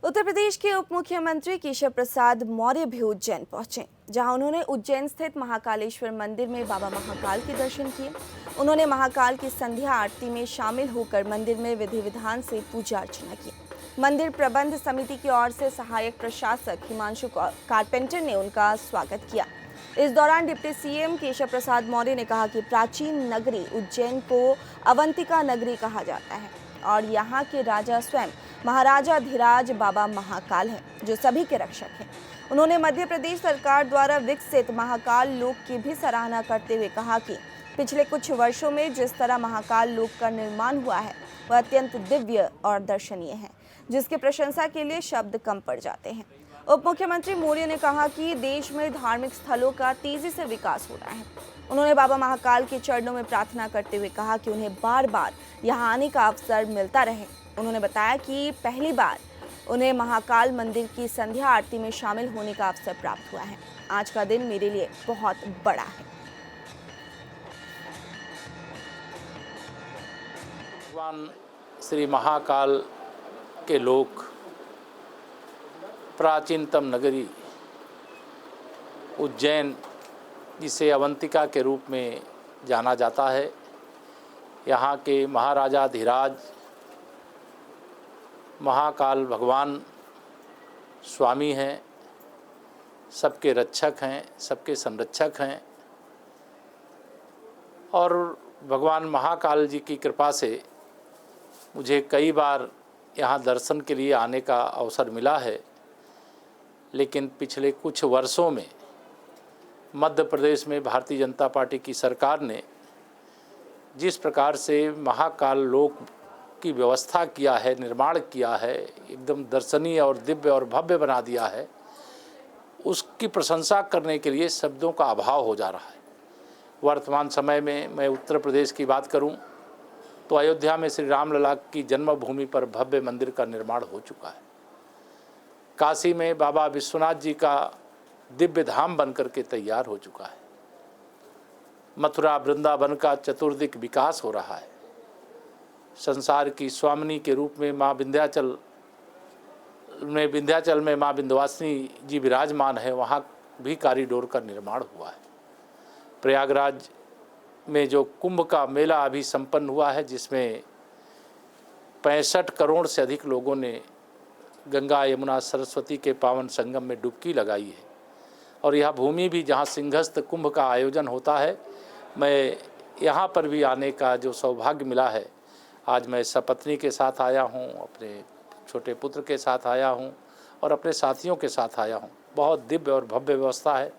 उत्तर प्रदेश के उप मुख्यमंत्री केशव प्रसाद मौर्य भी उज्जैन पहुंचे, जहां उन्होंने उज्जैन स्थित महाकालेश्वर मंदिर में बाबा महाकाल के दर्शन किए। उन्होंने महाकाल की संध्या आरती में शामिल होकर मंदिर में विधि विधान से पूजा अर्चना की। मंदिर प्रबंध समिति की ओर से सहायक प्रशासक हिमांशु कारपेंटर ने उनका स्वागत किया। इस दौरान डिप्टी सीएम केशव प्रसाद मौर्य ने कहा कि प्राचीन नगरी उज्जैन को अवंतिका नगरी कहा जाता है और यहाँ के राजा स्वयं महाराजा धीराज बाबा महाकाल हैं, जो सभी के रक्षक हैं। उन्होंने मध्य प्रदेश सरकार द्वारा विकसित महाकाल लोक की भी सराहना करते हुए कहा कि पिछले कुछ वर्षों में जिस तरह महाकाल लोक का निर्माण हुआ है वह अत्यंत दिव्य और दर्शनीय है, जिसकी प्रशंसा के लिए शब्द कम पड़ जाते हैं। उप मुख्यमंत्री मौर्य ने कहा कि देश में धार्मिक स्थलों का तेजी से विकास हो रहा है। उन्होंने बाबा महाकाल के चरणों में प्रार्थना करते हुए कहा कि उन्हें बार बार यहाँ आने का अवसर मिलता रहे। उन्होंने बताया कि पहली बार उन्हें महाकाल मंदिर की संध्या आरती में शामिल होने का अवसर प्राप्त हुआ है। आज का दिन मेरे लिए बहुत बड़ा है। भगवान श्री महाकाल के लोक प्राचीनतम नगरी उज्जैन, जिसे अवंतिका के रूप में जाना जाता है, यहाँ के महाराजा धीराज महाकाल भगवान स्वामी हैं, सबके रक्षक हैं, सबके संरक्षक हैं। और भगवान महाकाल जी की कृपा से मुझे कई बार यहाँ दर्शन के लिए आने का अवसर मिला है, लेकिन पिछले कुछ वर्षों में मध्य प्रदेश में भारतीय जनता पार्टी की सरकार ने जिस प्रकार से महाकाल लोक की व्यवस्था किया है, निर्माण किया है, एकदम दर्शनीय और दिव्य और भव्य बना दिया है, उसकी प्रशंसा करने के लिए शब्दों का अभाव हो जा रहा है। वर्तमान समय में मैं उत्तर प्रदेश की बात करूं तो अयोध्या में श्री रामलला की जन्मभूमि पर भव्य मंदिर का निर्माण हो चुका है। काशी में बाबा विश्वनाथ जी का दिव्य धाम बनकर के तैयार हो चुका है। मथुरा वृंदावन का चतुर्दिक विकास हो रहा है। संसार की स्वामिनी के रूप में माँ विंध्याचल में माँ विंध्यवासिनी जी विराजमान है, वहाँ भी कॉरिडोर का निर्माण हुआ है। प्रयागराज में जो कुंभ का मेला अभी संपन्न हुआ है, जिसमें 65 करोड़ से अधिक लोगों ने गंगा यमुना सरस्वती के पावन संगम में डुबकी लगाई है। और यह भूमि भी जहाँ सिंहस्थ कुंभ का आयोजन होता है, मैं यहाँ पर भी आने का जो सौभाग्य मिला है। आज मैं सपत्नी के साथ आया हूँ, अपने छोटे पुत्र के साथ आया हूँ और अपने साथियों के साथ आया हूँ। बहुत दिव्य और भव्य व्यवस्था है।